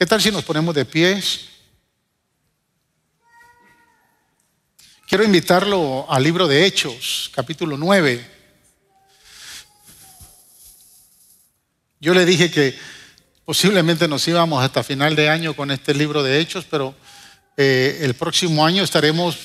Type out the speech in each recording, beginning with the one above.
¿Qué tal si nos ponemos de pies? Quiero invitarlo al libro de Hechos, capítulo 9. Yo le dije que posiblemente nos íbamos hasta final de año con este libro de Hechos, pero el próximo año estaremos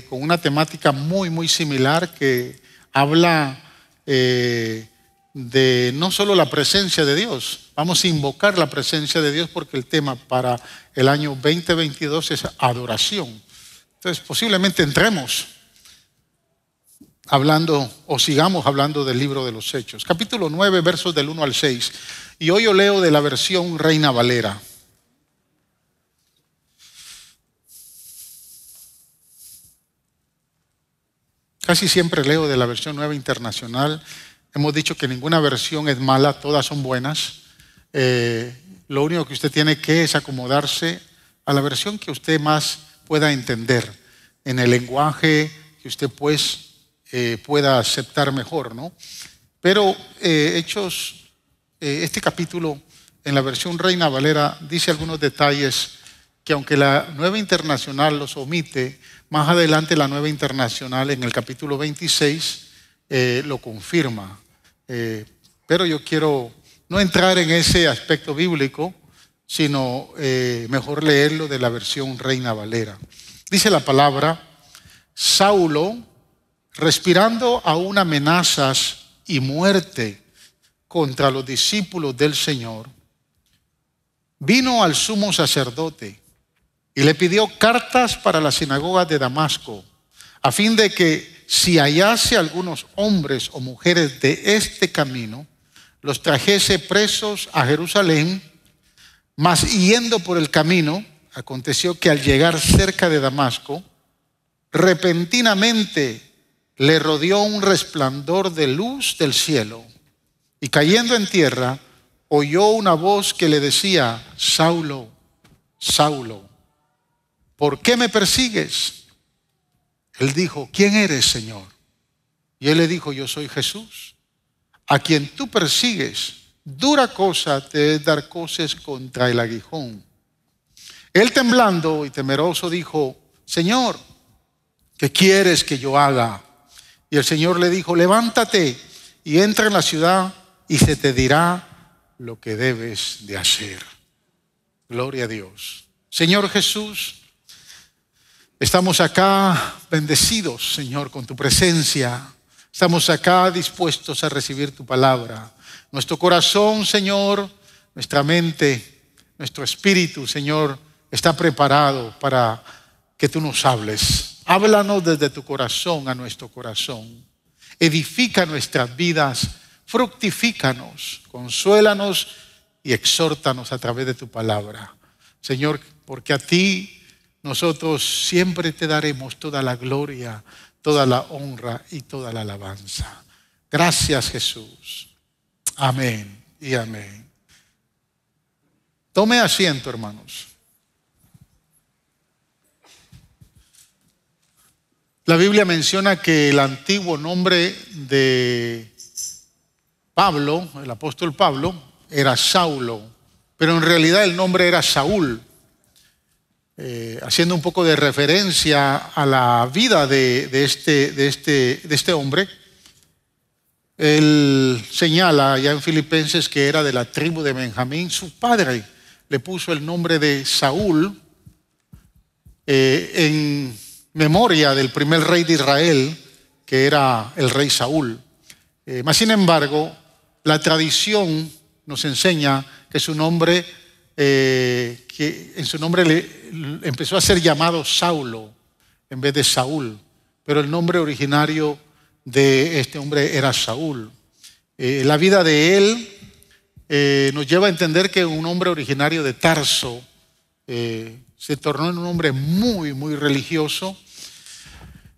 con una temática muy similar que habla de no solo la presencia de Dios. Vamos a invocar la presencia de Dios porque el tema para el año 2022 es adoración. Entonces posiblemente entremos hablando o sigamos hablando del libro de los Hechos. Capítulo 9, versos del 1 al 6. Y hoy yo leo de la versión Reina Valera. Casi siempre leo de la versión Nueva Internacional. Hemos dicho que ninguna versión es mala, todas son buenas. Lo único que usted tiene que es acomodarse a la versión que usted más pueda entender, en el lenguaje que usted pues pueda aceptar mejor, ¿no? Pero Hechos, este capítulo en la versión Reina Valera dice algunos detalles que aunque la Nueva Internacional los omite, más adelante la Nueva Internacional en el capítulo 26 lo confirma. Pero yo quiero no entrar en ese aspecto bíblico, sino mejor leerlo de la versión Reina Valera. Dice la palabra: Saulo, respirando aún amenazas y muerte contra los discípulos del Señor, vino al sumo sacerdote y le pidió cartas para las sinagogas de Damasco, a fin de que si hallase algunos hombres o mujeres de este camino, los trajese presos a Jerusalén. Mas yendo por el camino, aconteció que al llegar cerca de Damasco, repentinamente le rodeó un resplandor de luz del cielo, y cayendo en tierra, oyó una voz que le decía: Saulo, Saulo, ¿por qué me persigues? Él dijo: ¿quién eres, Señor? Y él le dijo: yo soy Jesús, a quien tú persigues. Dura cosa te es dar coces contra el aguijón. Él, temblando y temeroso, dijo: Señor, ¿qué quieres que yo haga? Y el Señor le dijo: levántate y entra en la ciudad y se te dirá lo que debes de hacer. Gloria a Dios. Señor Jesús, estamos acá bendecidos, Señor, con tu presencia. Estamos acá dispuestos a recibir tu palabra. Nuestro corazón, Señor, nuestra mente, nuestro espíritu, Señor, está preparado para que tú nos hables. Háblanos desde tu corazón a nuestro corazón. Edifica nuestras vidas, fructifícanos, consuélanos y exhórtanos a través de tu palabra. Señor, porque a ti nosotros siempre te daremos toda la gloria, toda la honra y toda la alabanza. Gracias, Jesús. Amén y amén. Tome asiento, hermanos. La Biblia menciona que el antiguo nombre de Pablo, el apóstol Pablo, era Saulo, pero en realidad el nombre era Saúl, haciendo un poco de referencia a la vida de este hombre. Él señala ya en Filipenses que era de la tribu de Benjamín. Su padre le puso el nombre de Saúl en memoria del primer rey de Israel, que era el rey Saúl. Mas sin embargo, la tradición nos enseña que su nombre, que en su nombre le empezó a ser llamado Saulo en vez de Saúl, pero el nombre originario de este hombre era Saúl. La vida de él nos lleva a entender que un hombre originario de Tarso se tornó en un hombre muy religioso.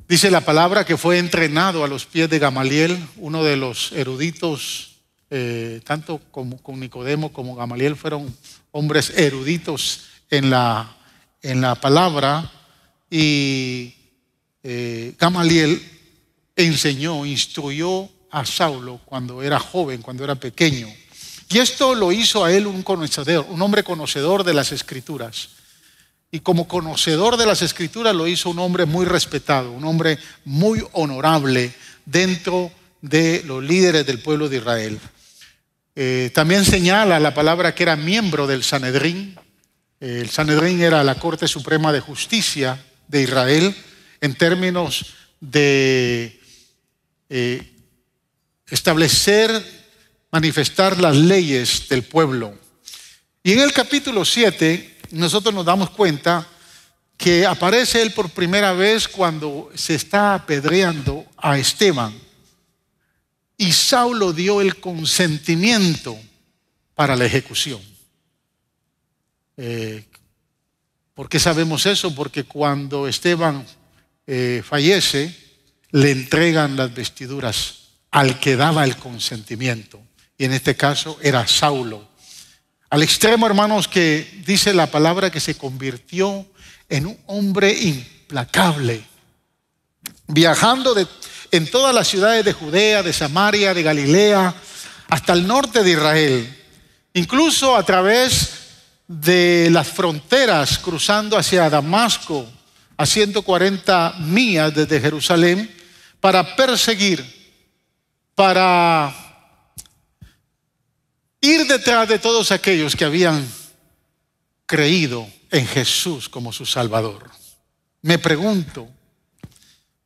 Dice la palabra que fue entrenado a los pies de Gamaliel, uno de los eruditos, tanto con Nicodemo como Gamaliel fueron hombres eruditos en la palabra, y Gamaliel enseñó, instruyó a Saulo cuando era joven, cuando era pequeño. Y esto lo hizo a él un conocedor, un hombre conocedor de las Escrituras. Y como conocedor de las Escrituras lo hizo un hombre muy respetado, un hombre muy honorable dentro de los líderes del pueblo de Israel. También señala la palabra que era miembro del Sanedrín. El Sanedrín era la Corte Suprema de Justicia de Israel en términos de establecer, manifestar las leyes del pueblo. Y en el capítulo 7 nosotros nos damos cuenta que aparece él por primera vez cuando se está apedreando a Esteban. Y Saulo dio el consentimiento para la ejecución. ¿Por qué sabemos eso? Porque cuando Esteban fallece, le entregan las vestiduras al que daba el consentimiento. Y en este caso era Saulo. Al extremo, hermanos, que dice la palabra que se convirtió en un hombre implacable, viajando en todas las ciudades de Judea, de Samaria, de Galilea, hasta el norte de Israel, incluso a través de las fronteras, cruzando hacia Damasco, a 140 millas desde Jerusalén, para perseguir, para ir detrás de todos aquellos que habían creído en Jesús como su Salvador. Me pregunto,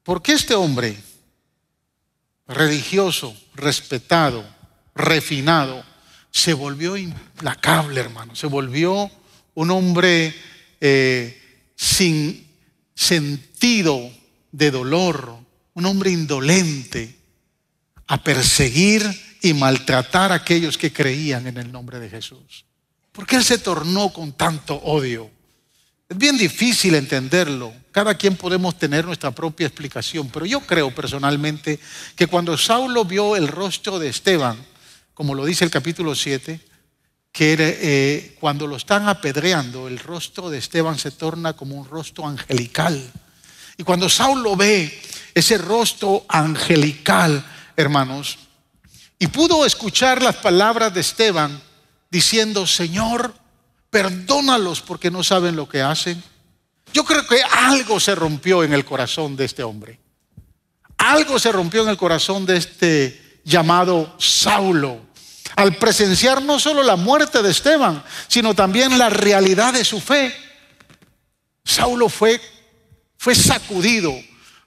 ¿por qué este hombre religioso, respetado, refinado, se volvió implacable, hermano? Se volvió un hombre sin sentido de dolor, un hombre indolente, a perseguir y maltratar a aquellos que creían en el nombre de Jesús. ¿Por qué él se tornó con tanto odio? Es bien difícil entenderlo. Cada quien podemos tener nuestra propia explicación, pero yo creo personalmente que cuando Saulo vio el rostro de Esteban, como lo dice el capítulo 7, que cuando lo están apedreando, el rostro de Esteban se torna como un rostro angelical. Y cuando Saulo ve ese rostro angelical, hermanos, y pudo escuchar las palabras de Esteban diciendo: Señor, perdónalos porque no saben lo que hacen. Yo creo que algo se rompió en el corazón de este hombre. Algo se rompió en el corazón de este llamado Saulo, al presenciar no solo la muerte de Esteban, sino también la realidad de su fe. Saulo fue sacudido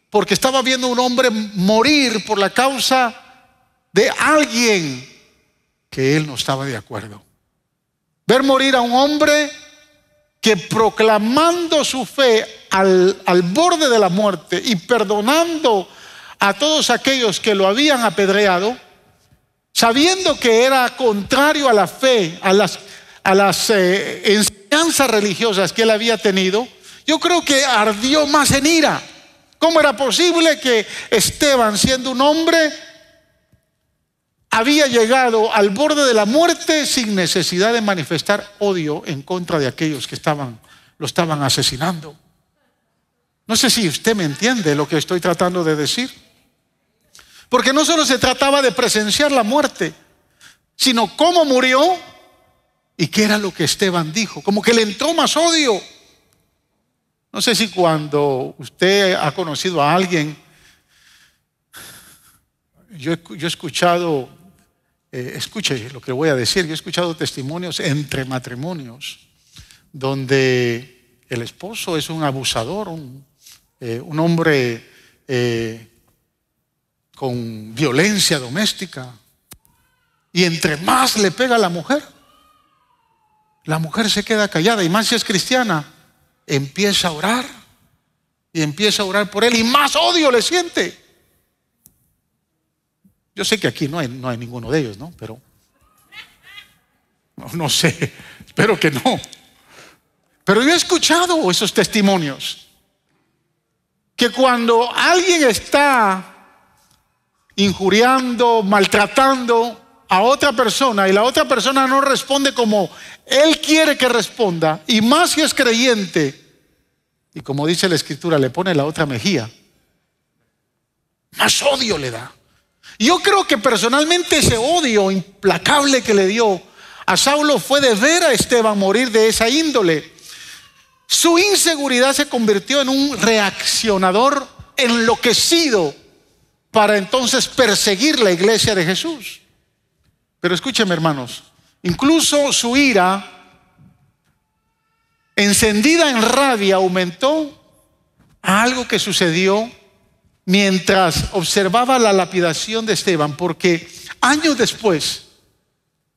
porque estaba viendo a un hombre morir por la causa de alguien que él no estaba de acuerdo. Ver morir a un hombre que, proclamando su fe al borde de la muerte y perdonando a todos aquellos que lo habían apedreado, sabiendo que era contrario a la fe, a las enseñanzas religiosas que él había tenido, yo creo que ardió más en ira. ¿Cómo era posible que Esteban, siendo un hombre, había llegado al borde de la muerte sin necesidad de manifestar odio en contra de aquellos que lo estaban asesinando? No sé si usted me entiende lo que estoy tratando de decir. Porque no solo se trataba de presenciar la muerte, sino cómo murió y qué era lo que Esteban dijo. Como que le entró más odio. No sé si cuando usted ha conocido a alguien, yo he escuchado, escuche lo que voy a decir, yo he escuchado testimonios entre matrimonios donde el esposo es un abusador, un hombre con violencia doméstica, y entre más le pega a la mujer se queda callada, y más si es cristiana, empieza a orar y empieza a orar por él, y más odio le siente. Yo sé que aquí no hay ninguno de ellos, ¿no? Pero no sé, espero que no. Pero yo he escuchado esos testimonios, que cuando alguien está injuriando, maltratando a otra persona y la otra persona no responde como él quiere que responda, y más si es creyente, y como dice la Escritura, le pone la otra mejilla, más odio le da. Yo creo que personalmente ese odio implacable que le dio a Saulo fue de ver a Esteban morir de esa índole. Su inseguridad se convirtió en un reaccionador enloquecido para entonces perseguir la iglesia de Jesús. Pero escúcheme, hermanos, incluso su ira, encendida en rabia, aumentó a algo que sucedió mientras observaba la lapidación de Esteban, porque años después,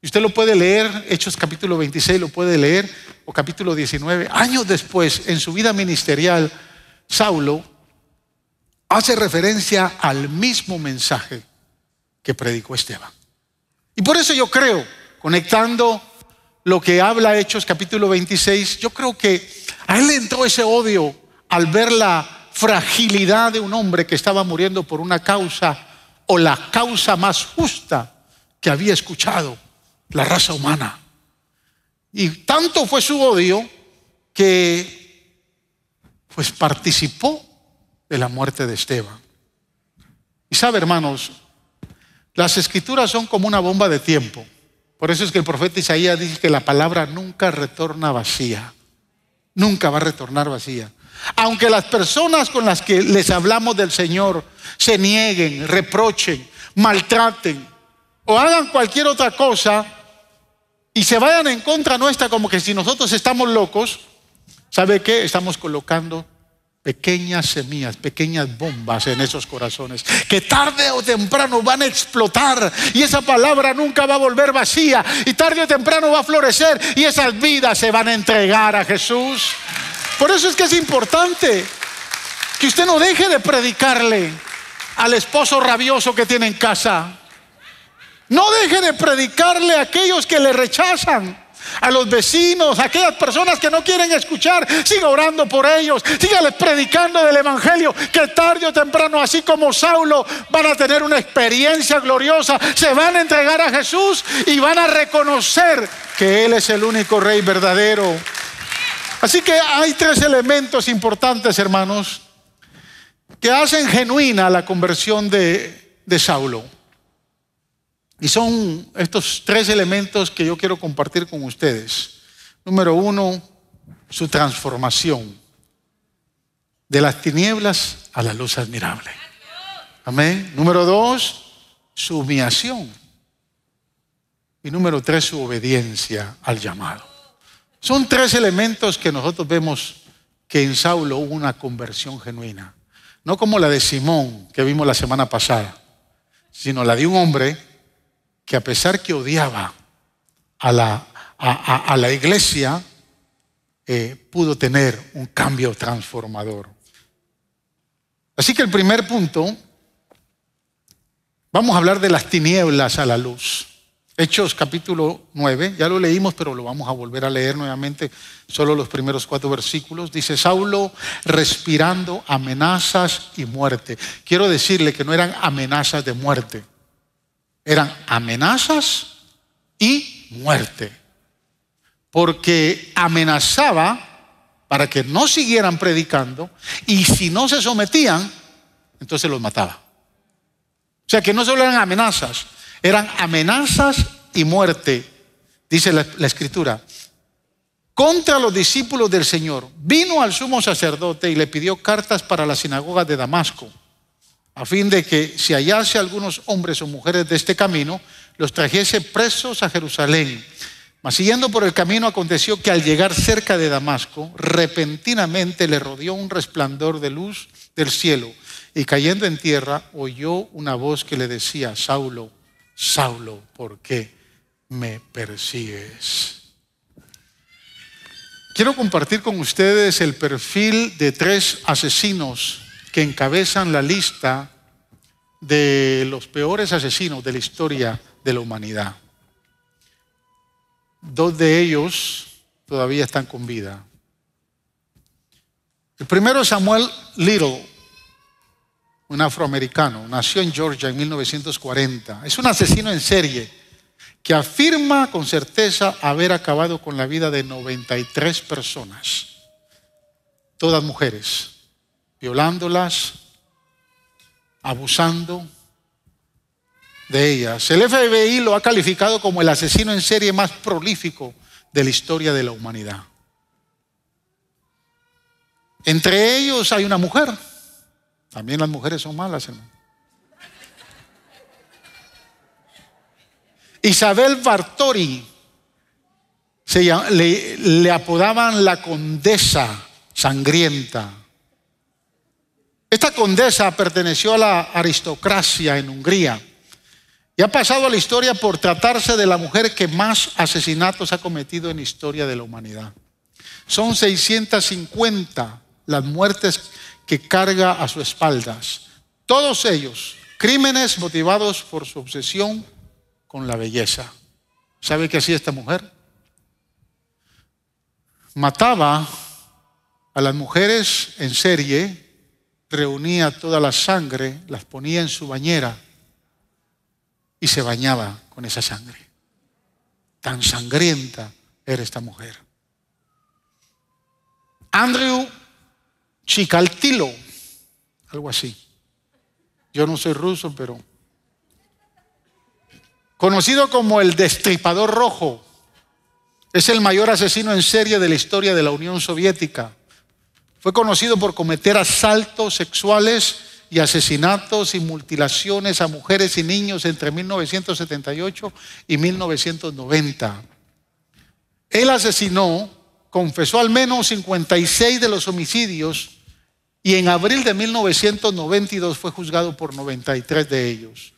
y usted lo puede leer, Hechos capítulo 26 lo puede leer, o capítulo 19, años después en su vida ministerial, Saulo hace referencia al mismo mensaje que predicó Esteban. Y por eso yo creo, conectando lo que habla Hechos capítulo 26, yo creo que a él le entró ese odio al ver la fragilidad de un hombre que estaba muriendo por una causa, o la causa más justa que había escuchado la raza humana. Y tanto fue su odio que pues participó de la muerte de Esteban. Y sabe, hermanos, las escrituras son como una bomba de tiempo. Por eso es que el profeta Isaías dice que la palabra nunca retorna vacía. Nunca va a retornar vacía. Aunque las personas con las que les hablamos del Señor se nieguen, reprochen, maltraten o hagan cualquier otra cosa y se vayan en contra nuestra como que si nosotros estamos locos, ¿sabe qué? Estamos colocando pequeñas semillas, pequeñas bombas en esos corazones que tarde o temprano van a explotar, y esa palabra nunca va a volver vacía, y tarde o temprano va a florecer, y esas vidas se van a entregar a Jesús. Por eso es que es importante que usted no deje de predicarle al esposo rabioso que tiene en casa. No deje de predicarle a aquellos que le rechazan, a los vecinos, a aquellas personas que no quieren escuchar. Siga orando por ellos, sígales predicando del evangelio, que tarde o temprano, así como Saulo, van a tener una experiencia gloriosa, se van a entregar a Jesús y van a reconocer que Él es el único Rey verdadero. Así que hay tres elementos importantes, hermanos, que hacen genuina la conversión de Saulo. Y son estos tres elementos que yo quiero compartir con ustedes. Número uno, su transformación de las tinieblas a la luz admirable. Amén. Número dos, su humillación. Y número tres, su obediencia al llamado. Son tres elementos que nosotros vemos que en Saulo hubo una conversión genuina. No como la de Simón que vimos la semana pasada, sino la de un hombre que, a pesar que odiaba a la iglesia, pudo tener un cambio transformador. Así que el primer punto, vamos a hablar de las tinieblas a la luz. Hechos capítulo 9, ya lo leímos, pero lo vamos a volver a leer nuevamente, solo los primeros 4 versículos. Dice: Saulo respirando amenazas y muerte. Quiero decirle que no eran amenazas de muerte, eran amenazas y muerte. Porque amenazaba para que no siguieran predicando, y si no se sometían, entonces los mataba. O sea que no solo eran amenazas, eran amenazas y muerte. Dice la escritura: contra los discípulos del Señor vino al sumo sacerdote y le pidió cartas para las sinagogas de Damasco, a fin de que si hallase algunos hombres o mujeres de este camino, los trajese presos a Jerusalén. Mas siguiendo por el camino, aconteció que al llegar cerca de Damasco, repentinamente le rodeó un resplandor de luz del cielo, y cayendo en tierra oyó una voz que le decía: Saulo, Saulo, ¿por qué me persigues? Quiero compartir con ustedes el perfil de 3 asesinos que encabezan la lista de los peores asesinos de la historia de la humanidad. 2 de ellos todavía están con vida. El primero es Samuel Little, un afroamericano, nació en Georgia en 1940. Es un asesino en serie que afirma con certeza haber acabado con la vida de 93 personas, todas mujeres, violándolas, abusando, de ellas. El FBI lo ha calificado como el asesino en serie más prolífico de la historia de la humanidad. Entre ellos hay una mujer. También las mujeres son malas, hermano. Isabel Bartori, le apodaban la condesa sangrienta. Esta condesa perteneció a la aristocracia en Hungría y ha pasado a la historia por tratarse de la mujer que más asesinatos ha cometido en la historia de la humanidad. Son 650 las muertes que carga a sus espaldas. Todos ellos, crímenes motivados por su obsesión con la belleza. ¿Sabe qué hacía esta mujer? Mataba a las mujeres en serie, reunía toda la sangre, las ponía en su bañera y se bañaba con esa sangre. Tan sangrienta era esta mujer. Andrew Chikatilo, algo así. Yo no soy ruso, pero conocido como el Destripador Rojo, es el mayor asesino en serie de la historia de la Unión Soviética. Fue conocido por cometer asaltos sexuales y asesinatos y mutilaciones a mujeres y niños entre 1978 y 1990. Él confesó al menos 56 de los homicidios y en abril de 1992 fue juzgado por 93 de ellos.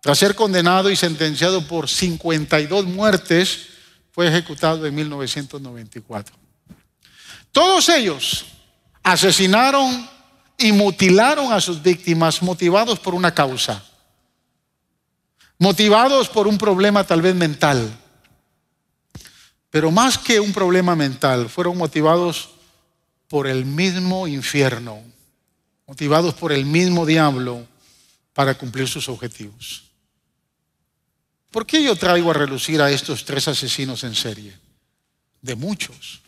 Tras ser condenado y sentenciado por 52 muertes, fue ejecutado en 1994. Todos ellos asesinaron y mutilaron a sus víctimas motivados por una causa, motivados por un problema tal vez mental. Pero más que un problema mental, fueron motivados por el mismo infierno, motivados por el mismo diablo para cumplir sus objetivos. ¿Por qué yo traigo a relucir a estos 3 asesinos en serie? De muchos.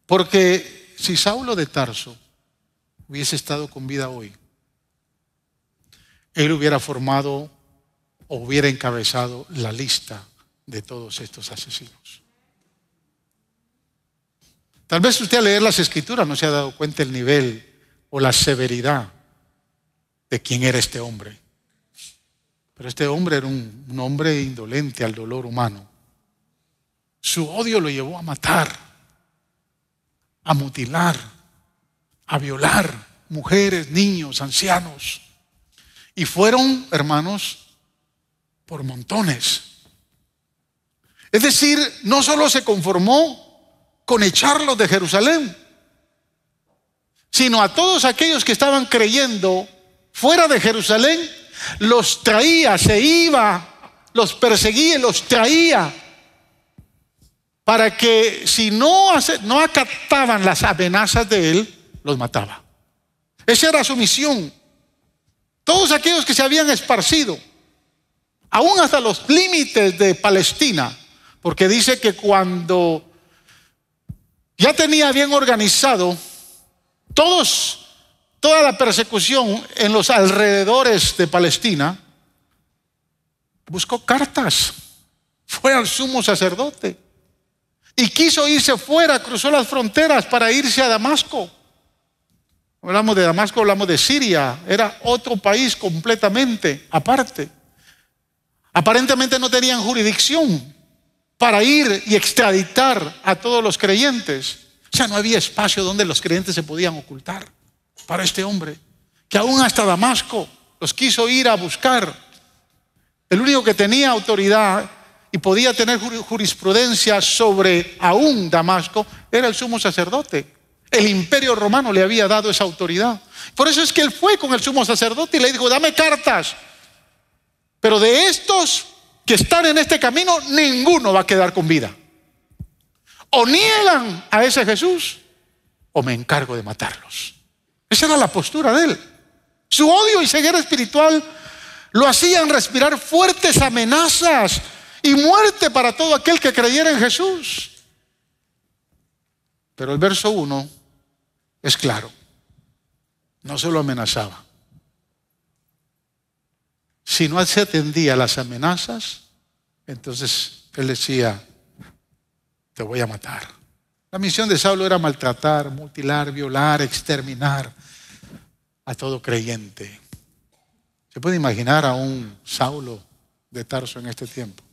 Porque si Saulo de Tarso hubiese estado con vida hoy, él hubiera formado o hubiera encabezado la lista de todos estos asesinos. Tal vez usted al leer las Escrituras no se ha dado cuenta el nivel o la severidad de quién era este hombre. Pero este hombre era un hombre indolente al dolor humano. Su odio lo llevó a matar, a mutilar, a violar mujeres, niños, ancianos. Y fueron, hermanos, por montones. Es decir, no solo se conformó con echarlos de Jerusalén, sino a todos aquellos que estaban creyendo fuera de Jerusalén, los traía, se iba, los perseguía, los traía, para que si no acataban las amenazas de él, los mataba. Esa era su misión. Todos aquellos que se habían esparcido, aún hasta los límites de Palestina, porque dice que cuando ya tenía bien organizado toda la persecución en los alrededores de Palestina, buscó cartas, fue al sumo sacerdote y quiso irse fuera, cruzó las fronteras para irse a Damasco. Hablamos de Damasco, hablamos de Siria, era otro país completamente aparte. Aparentemente no tenían jurisdicción para ir y extraditar a todos los creyentes. O sea, no había espacio donde los creyentes se podían ocultar para este hombre, que aún hasta Damasco los quiso ir a buscar. El único que tenía autoridad y podía tener jurisprudencia sobre aún Damasco era el sumo sacerdote. El imperio romano le había dado esa autoridad. Por eso es que él fue con el sumo sacerdote y le dijo: dame cartas, pero de estos que están en este camino, ninguno va a quedar con vida. O niegan a ese Jesús, o me encargo de matarlos. Esa era la postura de él. Su odio y ceguera espiritual lo hacían respirar fuertes amenazas y muerte para todo aquel que creyera en Jesús. Pero el verso 1 es claro. No solo amenazaba, si no se atendía a las amenazas, entonces él decía, te voy a matar. La misión de Saulo era maltratar, mutilar, violar, exterminar a todo creyente. ¿Se puede imaginar a un Saulo de Tarso en este tiempo?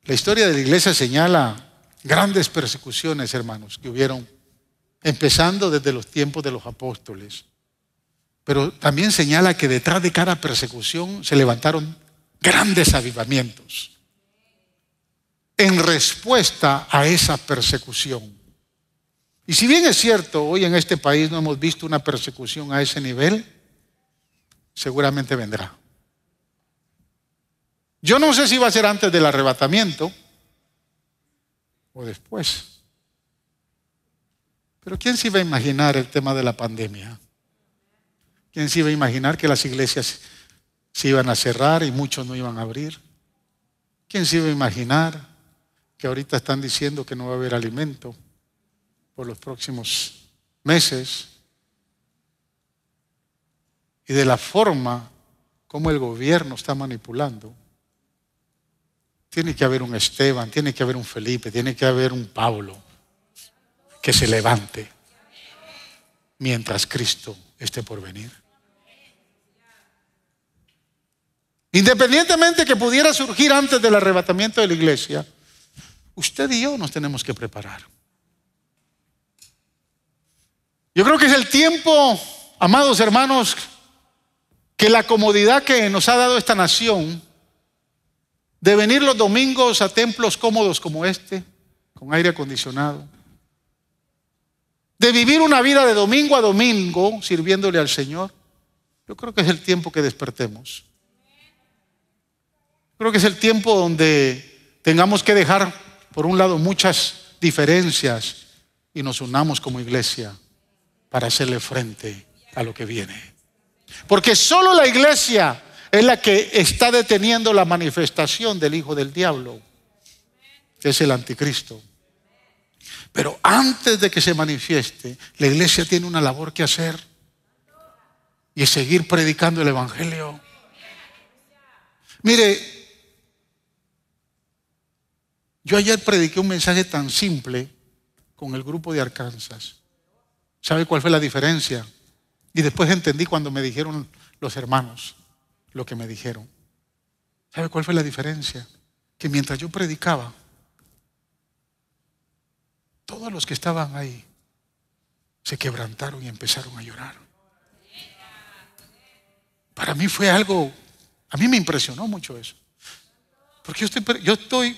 La historia de la iglesia señala grandes persecuciones, hermanos, que hubieron, empezando desde los tiempos de los apóstoles. Pero también señala que detrás de cada persecución se levantaron grandes avivamientos en respuesta a esa persecución. Y si bien es cierto, hoy en este país no hemos visto una persecución a ese nivel, seguramente vendrá. Yo no sé si va a ser antes del arrebatamiento o después. Pero ¿quién se iba a imaginar el tema de la pandemia? ¿Quién se iba a imaginar que las iglesias se iban a cerrar y muchos no iban a abrir? ¿Quién se iba a imaginar que ahorita están diciendo que no va a haber alimento por los próximos meses? Y de la forma como el gobierno está manipulando, tiene que haber un Esteban, tiene que haber un Felipe, tiene que haber un Pablo que se levante mientras Cristo esté por venir. Independientemente que pudiera surgir antes del arrebatamiento de la iglesia, usted y yo nos tenemos que preparar. Yo creo que es el tiempo, amados hermanos, que la comodidad que nos ha dado esta nación de venir los domingos a templos cómodos como este, con aire acondicionado, de vivir una vida de domingo a domingo sirviéndole al Señor, yo creo que es el tiempo que despertemos. Creo que es el tiempo donde tengamos que dejar por un lado muchas diferencias y nos unamos como iglesia para hacerle frente a lo que viene. Porque solo la iglesia es la que está deteniendo la manifestación del hijo del diablo, que es el anticristo. Pero antes de que se manifieste, la iglesia tiene una labor que hacer y es seguir predicando el evangelio. Mire, yo ayer prediqué un mensaje tan simple con el grupo de Arkansas. ¿Sabe cuál fue la diferencia? Y después entendí cuando me dijeron los hermanos lo que me dijeron. ¿Sabe cuál fue la diferencia? Que mientras yo predicaba, todos los que estaban ahí se quebrantaron y empezaron a llorar. Para mí fue algo, a mí me impresionó mucho eso. Porque yo estoy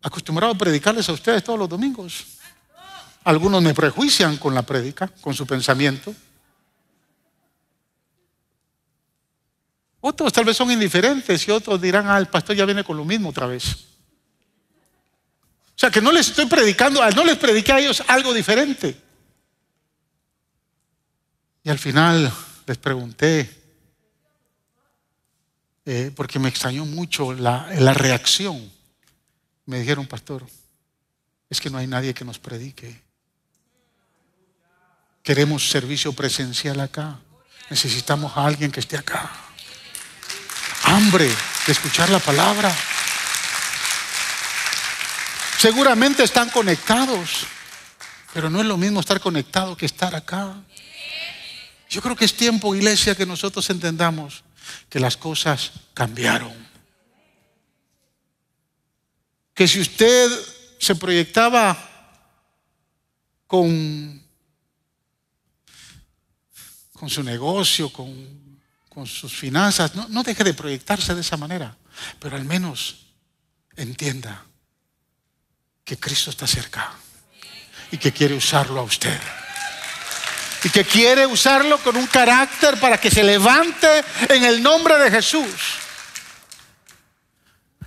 acostumbrado a predicarles a ustedes todos los domingos. Algunos me prejuician con la prédica, con su pensamiento. Otros tal vez son indiferentes y otros dirán, el pastor ya viene con lo mismo otra vez. O sea que no les estoy predicando, no les prediqué a ellos algo diferente. Y al final les pregunté, porque me extrañó mucho la reacción. Me dijeron, pastor, es que no hay nadie que nos predique. Queremos servicio presencial acá. Necesitamos a alguien que esté acá. Hambre de escuchar la palabra. Seguramente están conectados, pero no es lo mismo estar conectado que estar acá. Yo creo que es tiempo, iglesia, que nosotros entendamos que las cosas cambiaron. Que si usted se proyectaba con su negocio, con sus finanzas, no deje de proyectarse de esa manera, pero al menos entienda que Cristo está cerca y que quiere usarlo a usted. Y que quiere usarlo con un carácter para que se levante en el nombre de Jesús.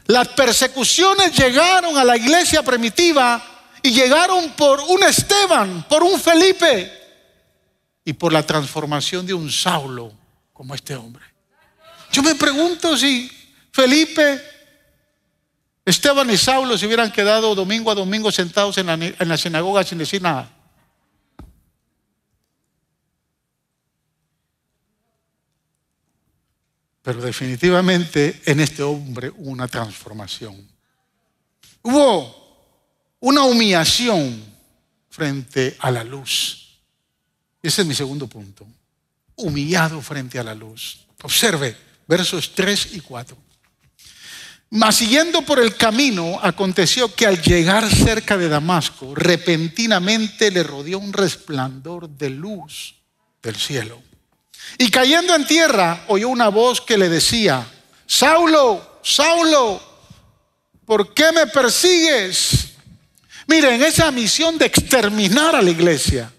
Las persecuciones llegaron a la iglesia primitiva y llegaron por un Esteban, por un Felipe y por la transformación de un Saulo como este hombre. Yo me pregunto si Felipe, Esteban y Saulo se hubieran quedado domingo a domingo sentados en la sinagoga sin decir nada. Pero definitivamente en este hombre hubo una transformación. Hubo una humillación frente a la luz. Ese es mi segundo punto. Humillado frente a la luz. Observe versos 3 y 4. Mas siguiendo por el camino, aconteció que al llegar cerca de Damasco, repentinamente le rodeó un resplandor de luz del cielo. Y cayendo en tierra, oyó una voz que le decía: Saulo, Saulo, ¿por qué me persigues? Miren, esa misión de exterminar a la iglesia,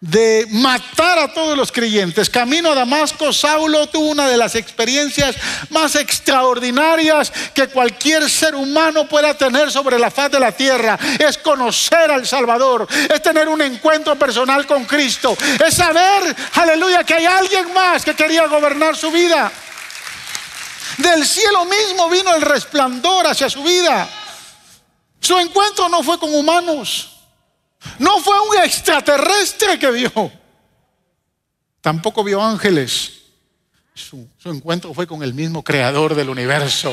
de matar a todos los creyentes, camino a Damasco, Saulo tuvo una de las experiencias más extraordinarias que cualquier ser humano pueda tener sobre la faz de la tierra. Es conocer al Salvador, es tener un encuentro personal con Cristo, es saber, aleluya, que hay alguien más que quería gobernar su vida. Del cielo mismo vino el resplandor hacia su vida. Su encuentro no fue con humanos. No fue un extraterrestre que vio. Tampoco vio ángeles. Su encuentro fue con el mismo creador del universo.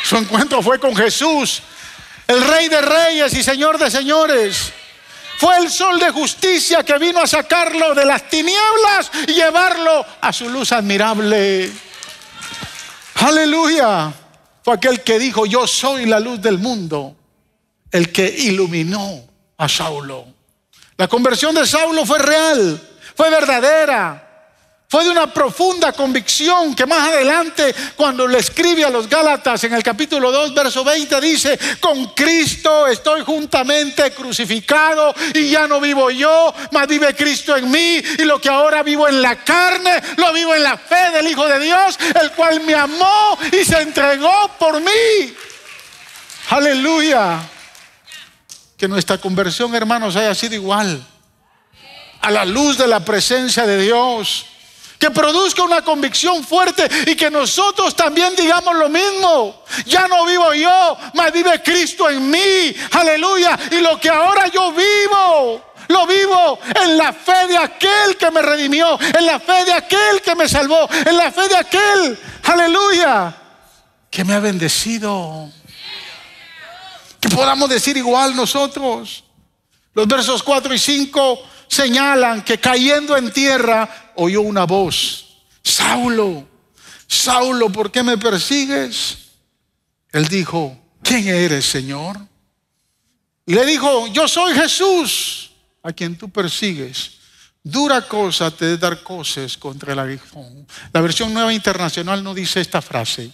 Su encuentro fue con Jesús, el Rey de Reyes y Señor de Señores. Fue el sol de justicia que vino a sacarlo de las tinieblas y llevarlo a su luz admirable. Aleluya. Fue aquel que dijo: yo soy la luz del mundo. El que iluminó a Saulo. La conversión de Saulo fue real, fue verdadera, fue de una profunda convicción que más adelante, cuando le escribe a los Gálatas en el capítulo 2 verso 20, dice: con Cristo estoy juntamente crucificado y ya no vivo yo, mas vive Cristo en mí, y lo que ahora vivo en la carne lo vivo en la fe del Hijo de Dios, el cual me amó y se entregó por mí. Aleluya. Que nuestra conversión, hermanos, haya sido igual, a la luz de la presencia de Dios, que produzca una convicción fuerte y que nosotros también digamos lo mismo: ya no vivo yo, mas vive Cristo en mí, aleluya, y lo que ahora yo vivo, lo vivo en la fe de aquel que me redimió, en la fe de aquel que me salvó, en la fe de aquel, aleluya, que me ha bendecido. Que podamos decir igual nosotros. Los versos 4 y 5 señalan que cayendo en tierra oyó una voz: Saulo, Saulo, ¿por qué me persigues? Él dijo: ¿quién eres, Señor? Y le dijo: yo soy Jesús, a quien tú persigues. Dura cosa te es dar coces contra el aguijón. La versión Nueva Internacional no dice esta frase.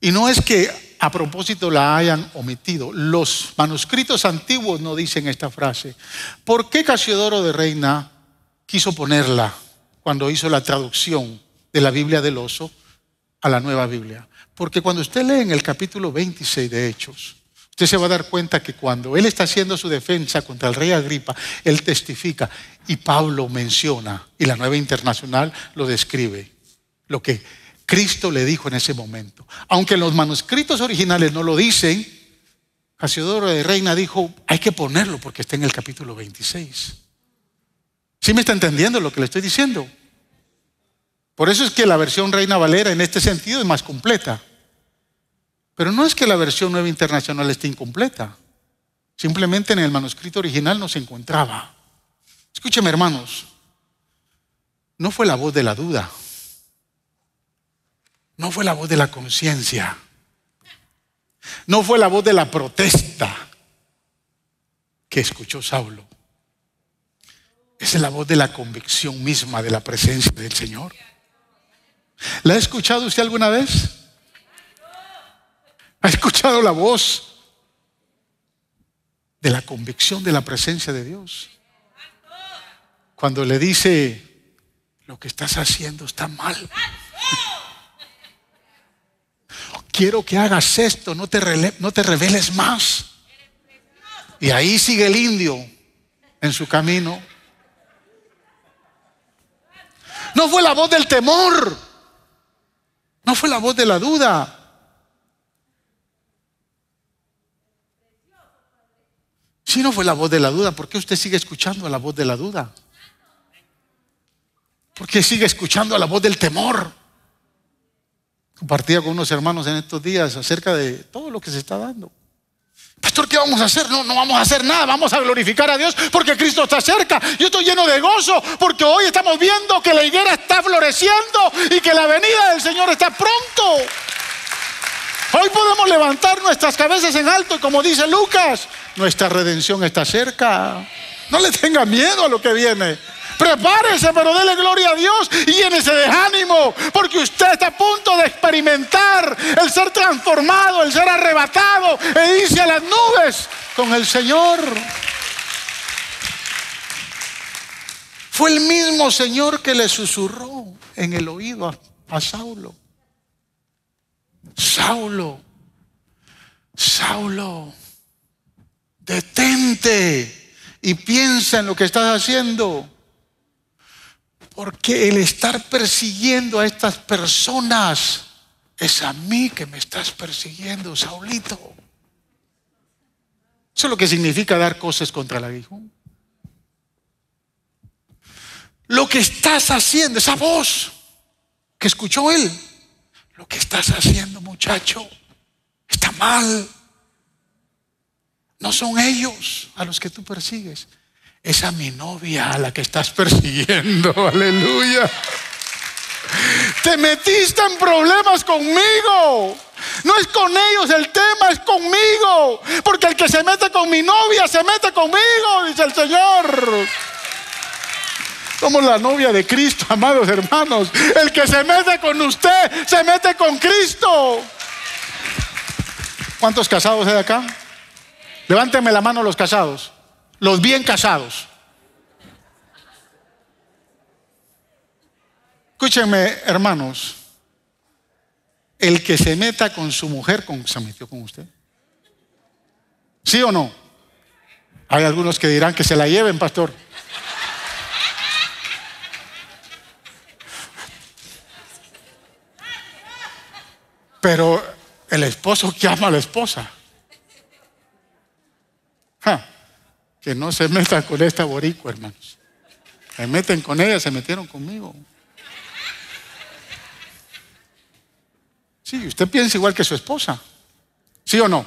Y no es que a propósito la hayan omitido. Los manuscritos antiguos no dicen esta frase. ¿Por qué Casiodoro de Reina quiso ponerla cuando hizo la traducción de la Biblia del Oso a la Nueva Biblia? Porque cuando usted lee en el capítulo 26 de Hechos, usted se va a dar cuenta que cuando él está haciendo su defensa contra el rey Agripa, él testifica, y Pablo menciona, y la Nueva Internacional lo describe, lo que Cristo le dijo en ese momento. Aunque los manuscritos originales no lo dicen, Casiodoro de Reina dijo: hay que ponerlo porque está en el capítulo 26. ¿Sí me está entendiendo lo que le estoy diciendo? Por eso es que la versión Reina Valera en este sentido es más completa. Pero no es que la versión Nueva Internacional esté incompleta. Simplemente en el manuscrito original no se encontraba. Escúcheme, hermanos. No fue la voz de la duda. No fue la voz de la conciencia. No fue la voz de la protesta que escuchó Saulo. Esa es la voz de la convicción misma de la presencia del Señor. ¿La ha escuchado usted alguna vez? ¿Ha escuchado la voz de la convicción de la presencia de Dios? Cuando le dice: lo que estás haciendo está mal. Quiero que hagas esto, no te rebeles más. Y ahí sigue el indio en su camino. No fue la voz del temor. No fue la voz de la duda. Si no fue la voz de la duda, ¿por qué usted sigue escuchando la voz de la duda? ¿Por qué sigue escuchando la voz del temor? Compartía con unos hermanos en estos días acerca de todo lo que se está dando. Pastor, ¿qué vamos a hacer? No vamos a hacer nada, vamos a glorificar a Dios porque Cristo está cerca. Yo estoy lleno de gozo porque hoy estamos viendo que la higuera está floreciendo y que la venida del Señor está pronto. Hoy podemos levantar nuestras cabezas en alto y como dice Lucas, nuestra redención está cerca. No le tenga miedo a lo que viene. Prepárese, pero dele gloria a Dios y llénese de ánimo, porque usted está a punto de experimentar el ser transformado, el ser arrebatado e irse a las nubes con el Señor. Fue el mismo Señor que le susurró en el oído a Saulo: Saulo, Saulo, detente y piensa en lo que estás haciendo. Porque el estar persiguiendo a estas personas es a mí que me estás persiguiendo, Saulito. Eso es lo que significa dar cosas contra el aguijón. Lo que estás haciendo, esa voz que escuchó él, lo que estás haciendo, muchacho, está mal. No son ellos a los que tú persigues. Es a mi novia a la que estás persiguiendo. Aleluya. Te metiste en problemas conmigo. No es con ellos el tema, es conmigo. Porque el que se mete con mi novia se mete conmigo, dice el Señor. Somos la novia de Cristo, amados hermanos. El que se mete con usted se mete con Cristo. ¿Cuántos casados hay acá? Levántenme la mano los casados. Los bien casados. Escúchenme, hermanos. El que se meta con su mujer, ¿se metió con usted? ¿Sí o no? Hay algunos que dirán que se la lleven, pastor. Pero el esposo que ama a la esposa. Que no se metan con esta boricua, hermanos. Se meten con ella, se metieron conmigo. Sí, usted piensa igual que su esposa. ¿Sí o no?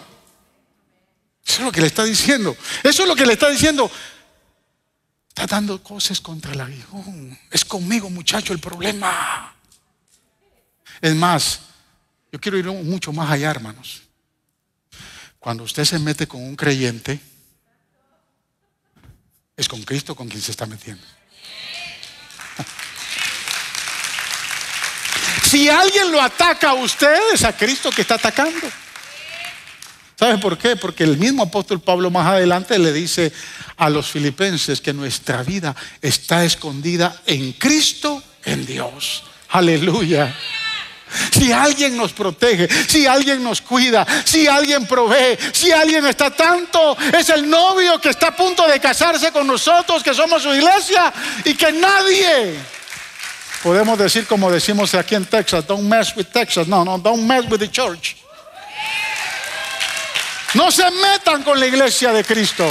Eso es lo que le está diciendo. Eso es lo que le está diciendo. Está dando cosas contra el aguijón. Es conmigo, muchacho, el problema. Es más, yo quiero ir mucho más allá, hermanos. Cuando usted se mete con un creyente, es con Cristo con quien se está metiendo. Si alguien lo ataca a usted, es a Cristo que está atacando. ¿Sabe por qué? Porque el mismo apóstol Pablo más adelante le dice a los filipenses que nuestra vida está escondida en Cristo, en Dios. Aleluya. Si alguien nos protege, si alguien nos cuida, si alguien provee, si alguien está tanto, es el novio que está a punto de casarse con nosotros, que somos su iglesia, y que nadie, podemos decir como decimos aquí en Texas, don't mess with Texas. No, don't mess with the church. No se metan con la iglesia de Cristo.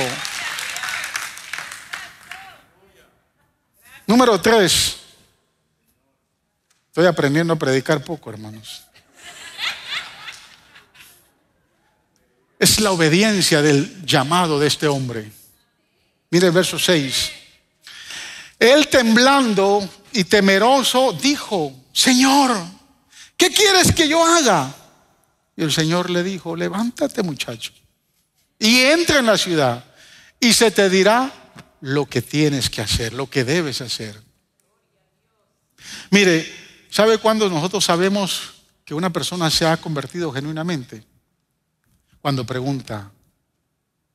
Número 3. Estoy aprendiendo a predicar poco, hermanos. Es la obediencia del llamado de este hombre. Mire el verso 6. Él temblando y temeroso dijo: Señor, ¿qué quieres que yo haga? Y el Señor le dijo: levántate, muchacho, y entra en la ciudad y se te dirá lo que tienes que hacer, lo que debes hacer. Mire, ¿sabe cuándo nosotros sabemos que una persona se ha convertido genuinamente? Cuando pregunta: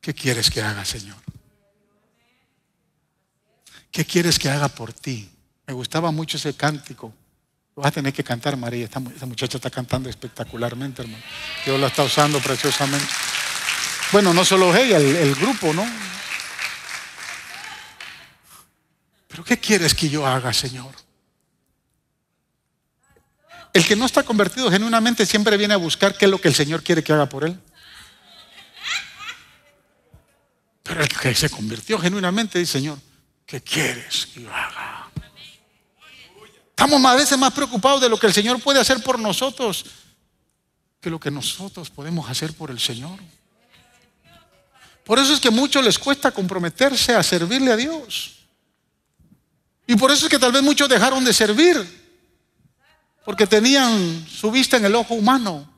¿qué quieres que haga, Señor? ¿Qué quieres que haga por ti? Me gustaba mucho ese cántico. Lo vas a tener que cantar, María. Esta muchacha está cantando espectacularmente, hermano. Dios la está usando preciosamente. Bueno, no solo ella, el grupo, ¿no? ¿Pero qué quieres que yo haga, Señor? El que no está convertido genuinamente siempre viene a buscar qué es lo que el Señor quiere que haga por él. Pero el que se convirtió genuinamente dice: Señor, ¿qué quieres que yo haga? Estamos a veces más preocupados de lo que el Señor puede hacer por nosotros que lo que nosotros podemos hacer por el Señor. Por eso es que a muchos les cuesta comprometerse a servirle a Dios. Y por eso es que tal vez muchos dejaron de servir, porque tenían su vista en el ojo humano.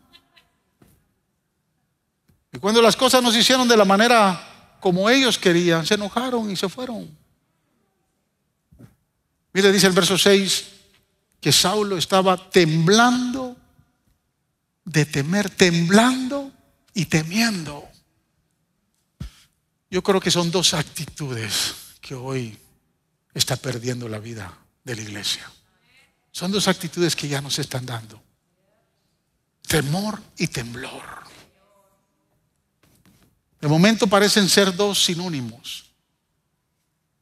Y cuando las cosas no se hicieron de la manera como ellos querían, se enojaron y se fueron. Mire, dice el verso 6, que Saulo estaba temblando de temer, temblando y temiendo. Yo creo que son dos actitudes que hoy está perdiendo la vida de la iglesia. Son dos actitudes que ya nos están dando: temor y temblor. De momento parecen ser dos sinónimos,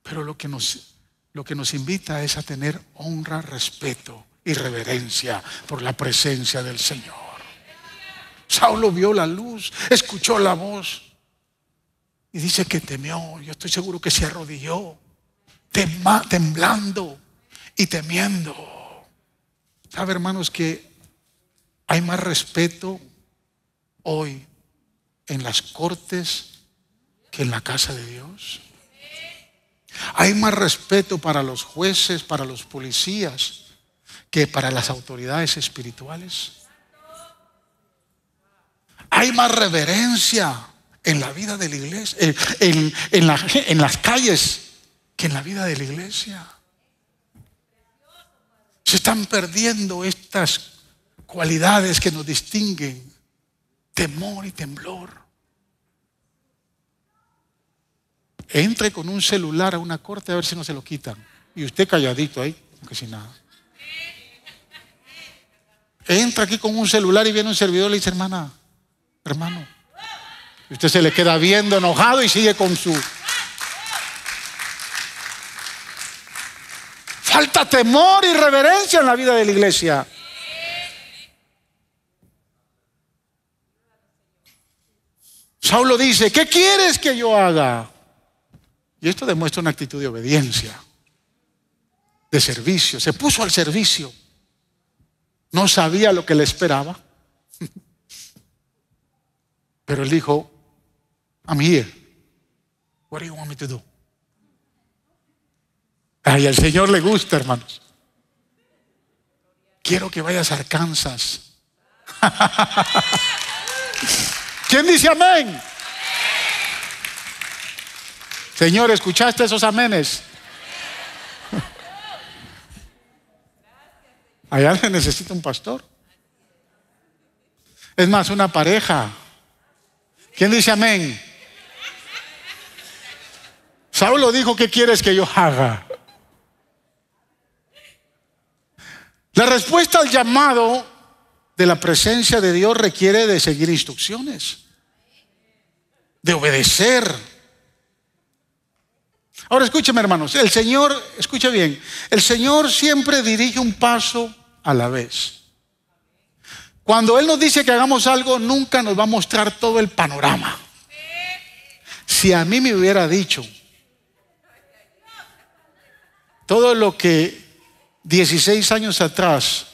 pero lo que nos invita es a tener honra, respeto y reverencia por la presencia del Señor. Saulo vio la luz, escuchó la voz y dice que temió. Yo estoy seguro que se arrodilló, temblando y temiendo. ¿Sabe, hermanos, que hay más respeto hoy en las cortes que en la casa de Dios? Hay más respeto para los jueces, para los policías, que para las autoridades espirituales. Hay más reverencia en la vida de la iglesia, en las calles, que en la vida de la iglesia. Se están perdiendo estas cualidades que nos distinguen: temor y temblor. Entre con un celular a una corte a ver si no se lo quitan. Y usted calladito ahí, aunque sin nada. Entra aquí con un celular y viene un servidor y le dice: hermano. Y usted se le queda viendo enojado y sigue con su... Falta temor y reverencia en la vida de la iglesia. Saulo dice: ¿qué quieres que yo haga? Y esto demuestra una actitud de obediencia, de servicio. Se puso al servicio. No sabía lo que le esperaba, pero él dijo: I'm here. What do you want me to do? Ay, al Señor le gusta, hermanos. Quiero que vayas a Arkansas. ¿Quién dice amén? Señor, ¿escuchaste esos amenes? Allá se necesita un pastor. Es más, una pareja. ¿Quién dice amén? Saulo dijo: ¿qué quieres que yo haga? La respuesta al llamado de la presencia de Dios requiere de seguir instrucciones, de obedecer. Ahora escúcheme, hermanos, el Señor, escuche bien, el Señor siempre dirige un paso a la vez. Cuando Él nos dice que hagamos algo, nunca nos va a mostrar todo el panorama. Si a mí me hubiera dicho todo lo que 16 años atrás,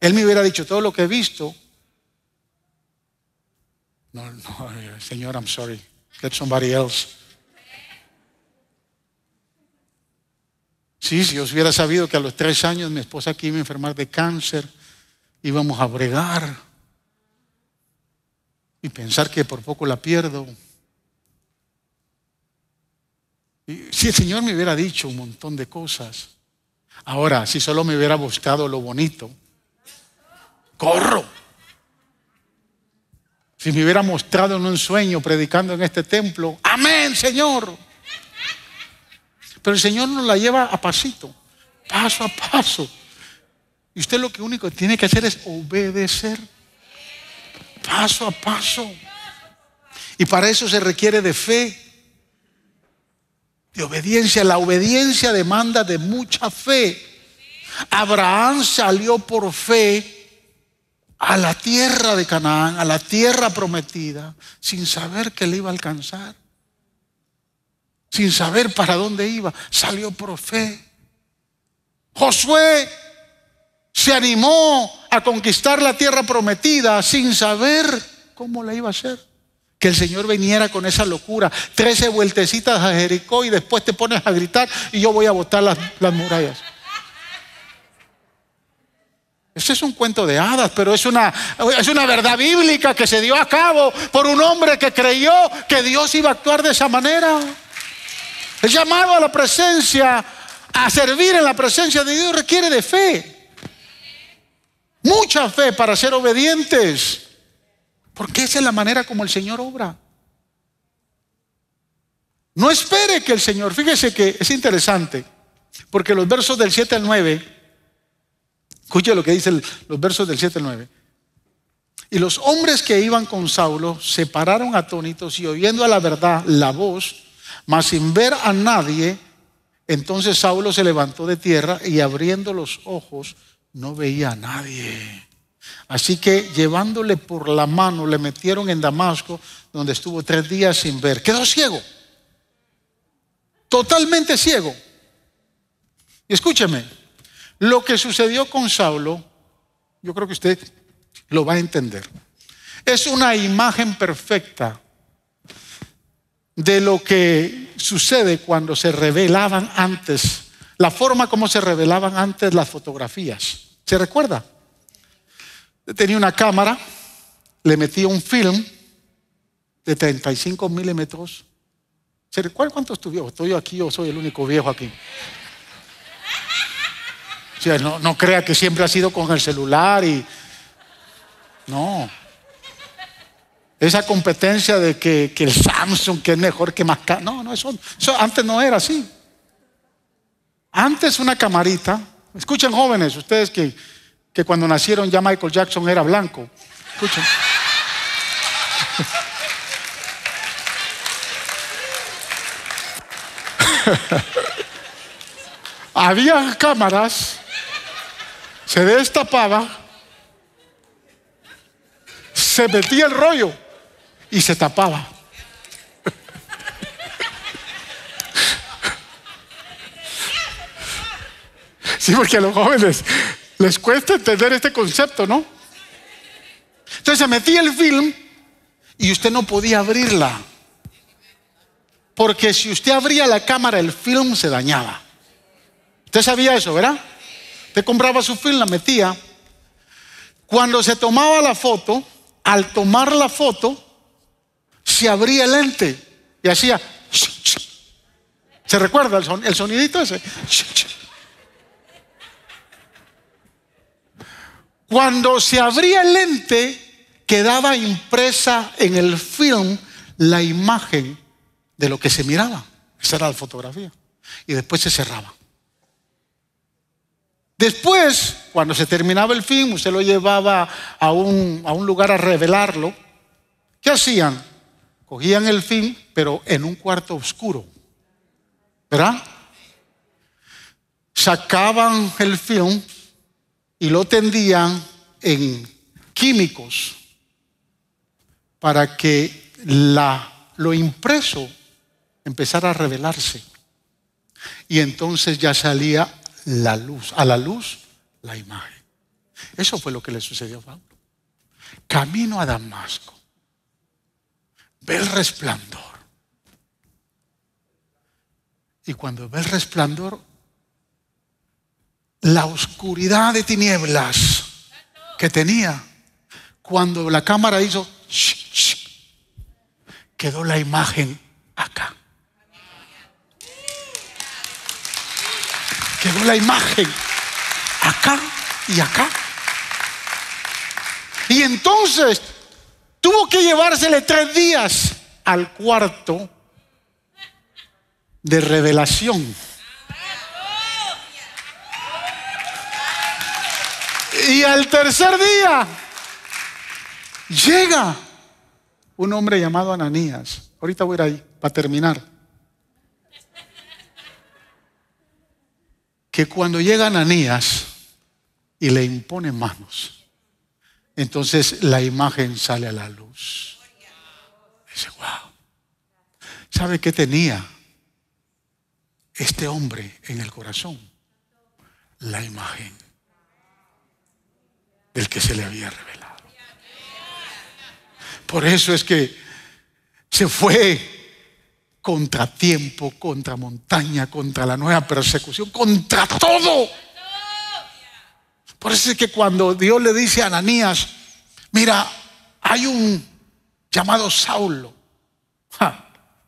Él me hubiera dicho todo lo que he visto, no, Señor, I'm sorry, get somebody else. Sí, si yo hubiera sabido que a los 3 años mi esposa aquí iba a enfermar de cáncer, íbamos a bregar y pensar que por poco la pierdo. Y si el Señor me hubiera dicho un montón de cosas. Ahora, si solo me hubiera mostrado lo bonito, corro. Si me hubiera mostrado en un sueño predicando en este templo, amén, Señor. Pero el Señor nos la lleva a pasito, paso a paso. Y usted lo único que tiene que hacer es obedecer, paso a paso. Y para eso se requiere de fe, de obediencia. La obediencia demanda de mucha fe. Abraham salió por fe a la tierra de Canaán, a la tierra prometida, sin saber que le iba a alcanzar, sin saber para dónde iba. Salió por fe. Josué se animó a conquistar la tierra prometida sin saber cómo la iba a hacer. Que el Señor viniera con esa locura, 13 vueltecitas a Jericó y después te pones a gritar y yo voy a botar las murallas. Ese es un cuento de hadas, pero es una verdad bíblica que se dio a cabo por un hombre que creyó que Dios iba a actuar de esa manera. El llamado a la presencia, a servir en la presencia de Dios, requiere de fe. Mucha fe para ser obedientes. Porque esa es la manera como el Señor obra. No espere que el Señor, fíjese que es interesante, porque los versos del 7 al 9, escuche lo que dicen los versos del 7 al 9. Y los hombres que iban con Saulo se pararon atónitos y oyendo a la verdad la voz, mas sin ver a nadie, entonces Saulo se levantó de tierra y abriendo los ojos no veía a nadie. Así que llevándole por la mano le metieron en Damasco, donde estuvo 3 días sin ver. Quedó ciego, totalmente ciego. Y escúcheme, lo que sucedió con Saulo, yo creo que usted lo va a entender. Es una imagen perfecta de lo que sucede cuando se revelaban antes, la forma como se revelaban antes las fotografías. ¿Se recuerda? Tenía una cámara, le metía un film de 35 milímetros. ¿Se recuerda cuántos tuvieron? ¿Estoy yo aquí o soy el único viejo aquí? O sea, no crea que siempre ha sido con el celular y... No. Esa competencia de que el Samsung que es mejor que más caro. No, eso antes no era así. Antes una camarita. Escuchen jóvenes, ustedes que cuando nacieron ya Michael Jackson era blanco. Escuchen. Había cámaras, se destapaba, se metía el rollo y se tapaba. Sí, porque a los jóvenes les cuesta entender este concepto, ¿no? Entonces se metía el film y usted no podía abrirla. Porque si usted abría la cámara, el film se dañaba. Usted sabía eso, ¿verdad? Usted compraba su film, la metía. Cuando se tomaba la foto, al tomar la foto, se abría el lente y hacía... ¿Se recuerda el sonidito ese? Cuando se abría el lente, quedaba impresa en el film la imagen de lo que se miraba. Esa era la fotografía. Y después se cerraba. Después, cuando se terminaba el film, usted lo llevaba a un lugar a revelarlo. ¿Qué hacían? Cogían el film, pero en un cuarto oscuro. ¿Verdad? Sacaban el film y lo tendían en químicos para que lo impreso empezara a revelarse. Y entonces ya salía la luz, a la luz la imagen. Eso fue lo que le sucedió a Pablo. Camino a Damasco, ve el resplandor. Y cuando ve el resplandor, la oscuridad de tinieblas que tenía, cuando la cámara hizo quedó la imagen acá. Quedó la imagen acá y acá. Y entonces tuvo que llevársele 3 días al cuarto de revelación. Y al tercer día llega un hombre llamado Ananías. Ahorita voy a ir ahí para terminar. Que cuando llega Ananías y le impone manos, entonces la imagen sale a la luz. Dice, wow. ¿Sabe qué tenía este hombre en el corazón? la imagen del que se le había revelado. Por eso es que se fue contra tiempo, contra montaña, contra la nueva persecución, contra todo. Por eso es que cuando Dios le dice a Ananías, mira, hay un llamado Saulo.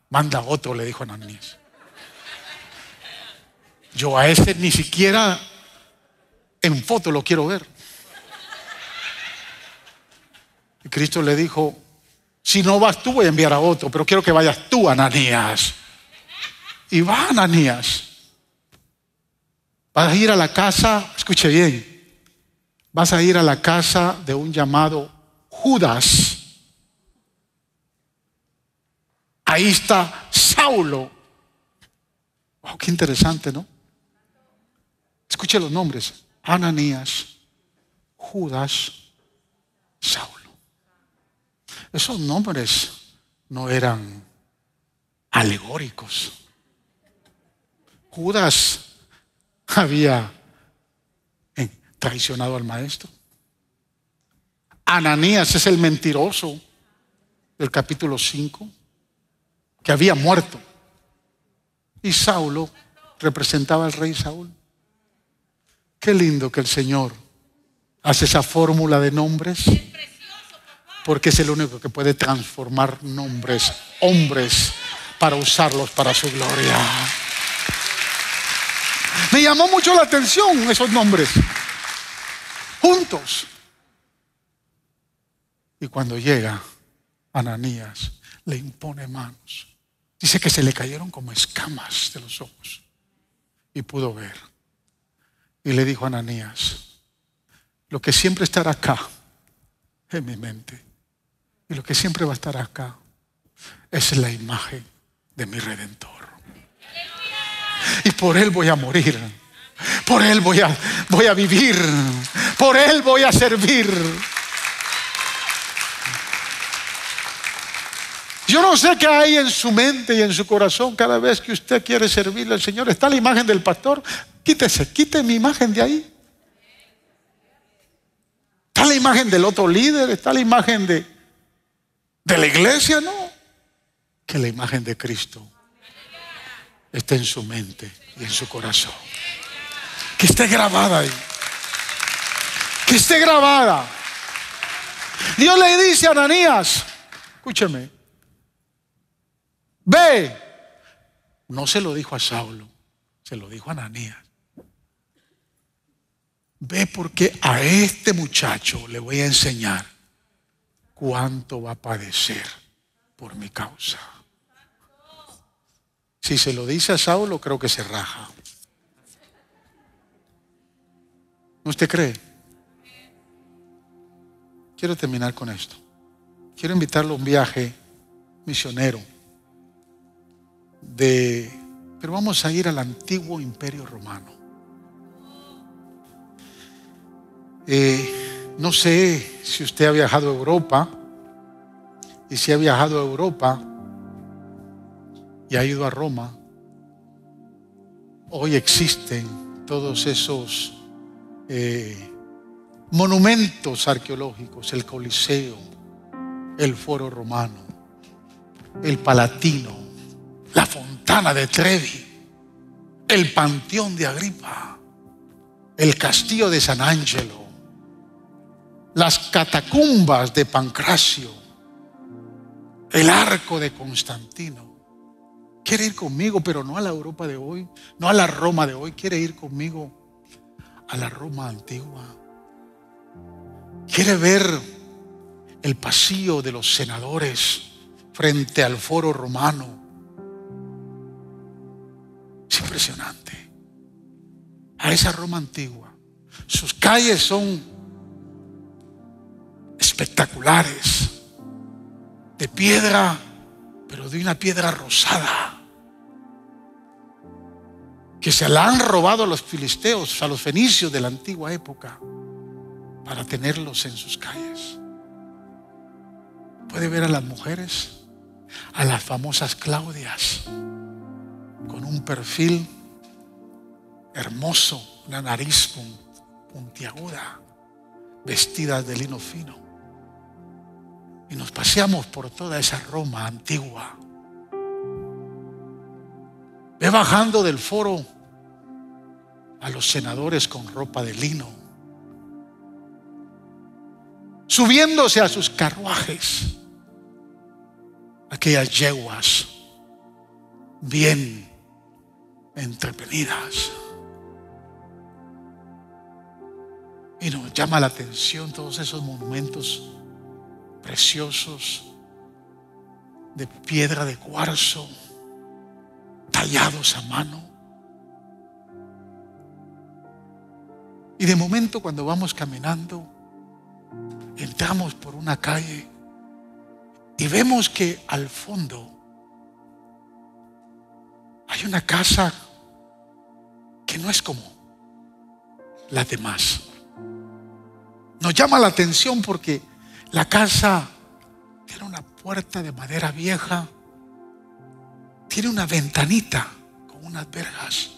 Manda otro, le dijo Ananías. Yo a ese ni siquiera en foto lo quiero ver. Y Cristo le dijo, si no vas tú voy a enviar a otro, pero quiero que vayas tú, Ananías. Y va Ananías. Vas a ir a la casa, escuche bien, vas a ir a la casa de un llamado Judas. Ahí está Saulo. Wow, qué interesante, ¿no? Escuche los nombres: Ananías, Judas, Saulo. Esos nombres no eran alegóricos. Judas había traicionado al maestro. Ananías es el mentiroso del capítulo 5, que había muerto. Y Saulo representaba al rey Saúl. Qué lindo que el Señor hace esa fórmula de nombres, porque es el único que puede transformar nombres, hombres, para usarlos para su gloria. Me llamó mucho la atención esos nombres juntos. Y cuando llega Ananías, le impone manos. Dice que se le cayeron como escamas de los ojos y pudo ver. Y le dijo a Ananías, lo que siempre estará acá en mi mente y lo que siempre va a estar acá es la imagen de mi Redentor. Y por Él voy a morir, por Él voy a vivir, por Él voy a servir. Yo no sé qué hay en su mente y en su corazón cada vez que usted quiere servirle al Señor. Está la imagen del pastor, quite mi imagen de ahí. Está la imagen del otro líder, está la imagen de la iglesia, no. Que la imagen de Cristo esté en su mente y en su corazón. Que esté grabada ahí. Que esté grabada. Dios le dice a Ananías, escúcheme, ve. No se lo dijo a Saulo, se lo dijo a Ananías. Ve, porque a este muchacho le voy a enseñar cuánto va a padecer por mi causa. Si se lo dice a Saulo, creo que se raja. ¿No usted cree? Quiero terminar con esto. Quiero invitarlo a un viaje misionero pero vamos a ir al antiguo Imperio Romano. No sé si usted ha viajado a Europa, y si ha viajado a Europa y ha ido a Roma, hoy existen todos esos monumentos arqueológicos: el Coliseo, el Foro Romano, el Palatino, la Fontana de Trevi, el Panteón de Agripa, el Castillo de San Angelo, las catacumbas de Pancracio, el Arco de Constantino. Quiere ir conmigo, pero no a la Europa de hoy, no a la Roma de hoy. Quiere ir conmigo a la Roma antigua. Quiere ver el pasillo de los senadores frente al Foro Romano. Es impresionante. A esa Roma antigua. Sus calles son espectaculares, de piedra, pero de una piedra rosada, que se la han robado a los filisteos, a los fenicios de la antigua época, para tenerlos en sus calles. Puede ver a las mujeres, a las famosas Claudias, con un perfil hermoso, una nariz puntiaguda, vestidas de lino fino. Y nos paseamos por toda esa Roma antigua. Ve bajando del foro a los senadores con ropa de lino, subiéndose a sus carruajes, aquellas yeguas bien entretenidas. Y nos llama la atención todos esos monumentos preciosos de piedra de cuarzo, tallados a mano. Y de momento, cuando vamos caminando, entramos por una calle y vemos que al fondo hay una casa que no es como las demás. Nos llama la atención porque la casa tiene una puerta de madera vieja, tiene una ventanita con unas verjas.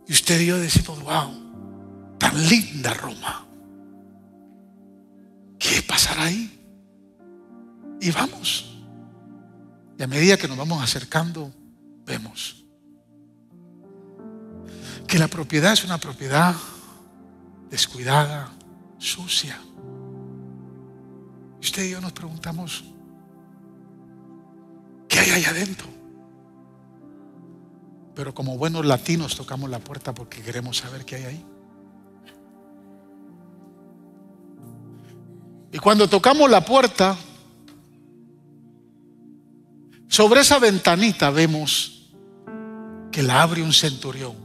Y usted y yo decimos: wow, tan linda Roma. ¿Qué pasará ahí? Y vamos. Y a medida que nos vamos acercando, vemos que la propiedad es una propiedad descuidada, sucia. Y usted y yo nos preguntamos: ¿qué hay allá adentro? Pero como buenos latinos tocamos la puerta porque queremos saber qué hay ahí. Y cuando tocamos la puerta, sobre esa ventanita vemos que la abre un centurión.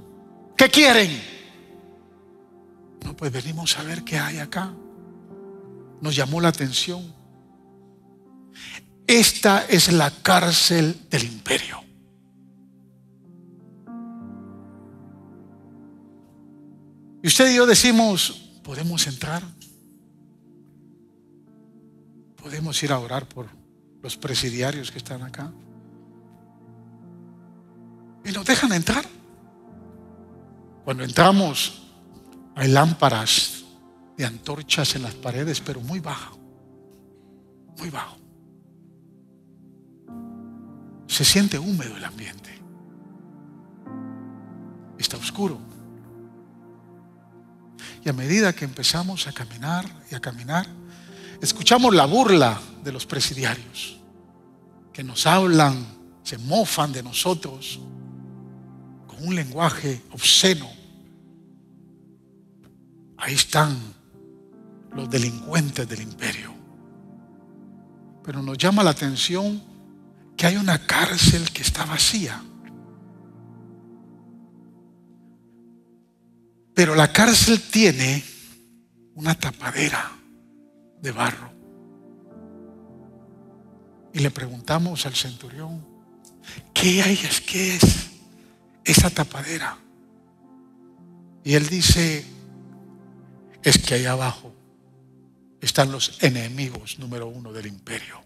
¿Qué quieren? No, pues venimos a ver qué hay acá. Nos llamó la atención. Esta es la cárcel del imperio. Y usted y yo decimos: ¿podemos entrar? ¿Podemos ir a orar por los presidiarios que están acá? Y nos dejan entrar. Cuando entramos, hay lámparas de antorchas en las paredes, pero muy bajo, muy bajo. Se siente húmedo el ambiente. Está oscuro. Y a medida que empezamos a caminar y a caminar, escuchamos la burla de los presidiarios, que nos hablan, se mofan de nosotros con un lenguaje obsceno. Ahí están los delincuentes del imperio. Pero nos llama la atención que hay una cárcel que está vacía. Pero la cárcel tiene una tapadera de barro. Y le preguntamos al centurión: ¿qué hay? ¿Qué es esa tapadera? Y él dice: es que ahí abajo están los enemigos número 1 del imperio.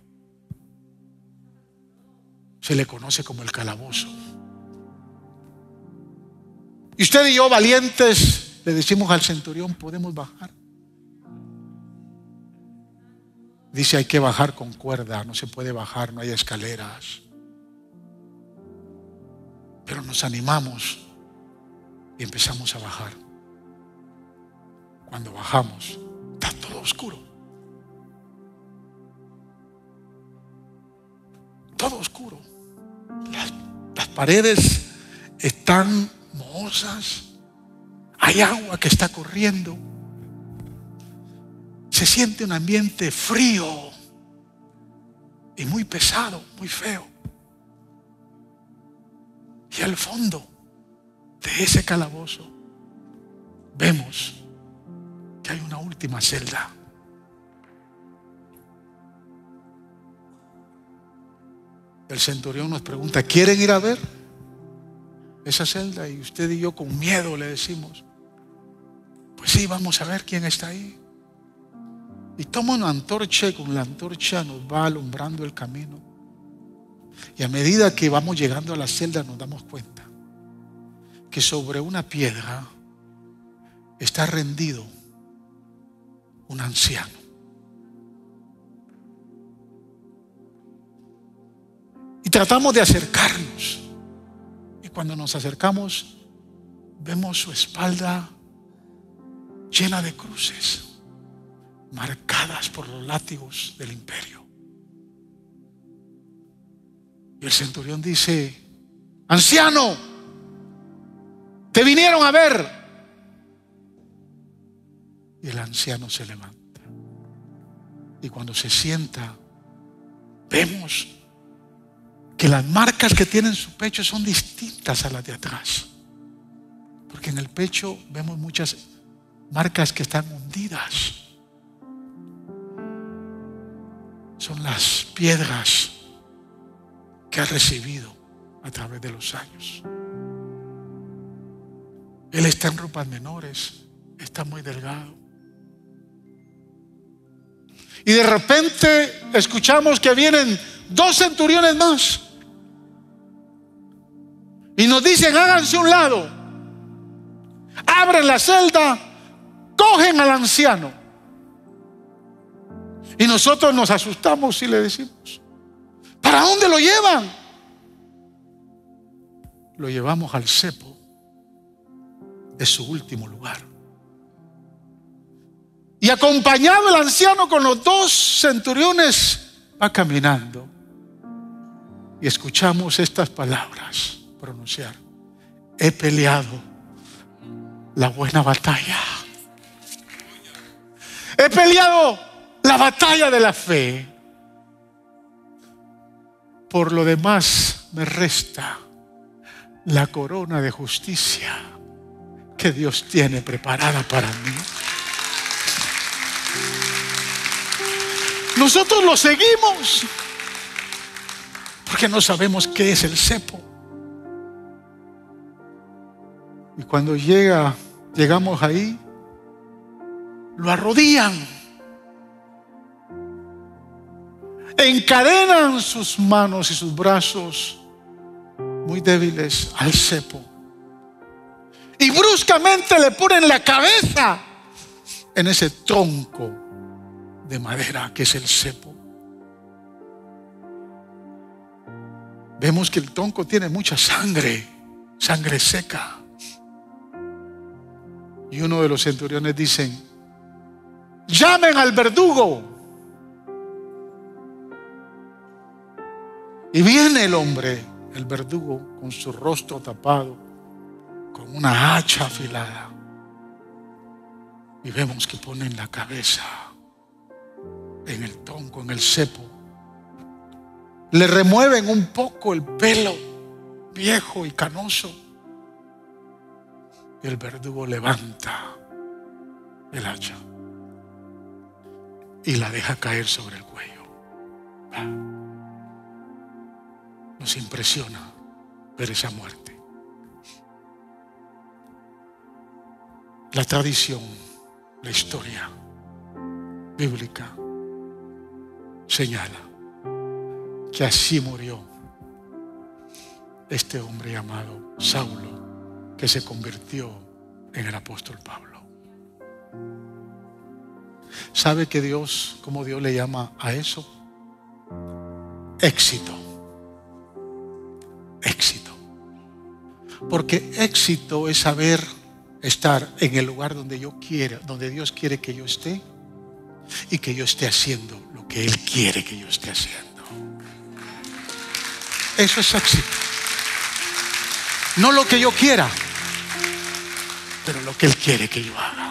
Se le conoce como el calabozo. Y usted y yo, valientes, le decimos al centurión: ¿podemos bajar? Dice: hay que bajar con cuerda, no se puede bajar, no hay escaleras. Pero nos animamos y empezamos a bajar. Cuando bajamos, está todo oscuro. Todo oscuro. Las paredes están mohosas. Hay agua que está corriendo. Se siente un ambiente frío y muy pesado, muy feo. Y al fondo de ese calabozo vemos que hay una última celda. El centurión nos pregunta: ¿quieren ir a ver esa celda? Y usted y yo con miedo le decimos: pues sí, vamos a ver quién está ahí. Y toma una antorcha y con la antorcha nos va alumbrando el camino. Y a medida que vamos llegando a la celda nos damos cuenta que sobre una piedra está rendido un anciano. Y tratamos de acercarnos. Y cuando nos acercamos, vemos su espalda llena de cruces, marcadas por los látigos del imperio. Y el centurión dice: anciano, te vinieron a ver. Y el anciano se levanta. Y cuando se sienta, vemos que las marcas que tiene en su pecho son distintas a las de atrás. Porque en el pecho vemos muchas marcas que están hundidas. Son las piedras que ha recibido a través de los años. Él está en ropas menores, está muy delgado. Y de repente escuchamos que vienen 2 centuriones más. Y nos dicen: háganse a un lado. Abren la celda, cogen al anciano. Y nosotros nos asustamos y le decimos: ¿para dónde lo llevan? Lo llevamos al cepo. Es su último lugar. Y acompañado el anciano con los 2 centuriones, va caminando. Y escuchamos estas palabras pronunciar: he peleado la buena batalla. He peleado la batalla de la fe. Por lo demás me resta la corona de justicia que Dios tiene preparada para mí. Nosotros lo seguimos porque no sabemos qué es el cepo. Y cuando llegamos ahí, lo arrodillan, encadenan sus manos y sus brazos muy débiles al cepo y bruscamente le ponen la cabeza en ese tronco de madera que es el cepo. Vemos que el tronco tiene mucha sangre seca. Y uno de los centuriones dicen: llamen al verdugo. Y viene el hombre, el verdugo, con su rostro tapado, con una hacha afilada. Y vemos que ponen la cabeza en el tronco, en el cepo. Le remueven un poco el pelo viejo y canoso. Y el verdugo levanta el hacha y la deja caer sobre el cuello. Nos impresiona ver esa muerte. La tradición, la historia bíblica señala que así murió este hombre llamado Saulo, que se convirtió en el apóstol Pablo. ¿Sabe que Dios, cómo Dios le llama a eso? Éxito. Éxito. Porque éxito es saber estar en el lugar donde yo quiera, donde Dios quiere que yo esté, y que yo esté haciendo lo que Él quiere que yo esté haciendo. Eso es éxito. No lo que yo quiera, pero lo que Él quiere que yo haga.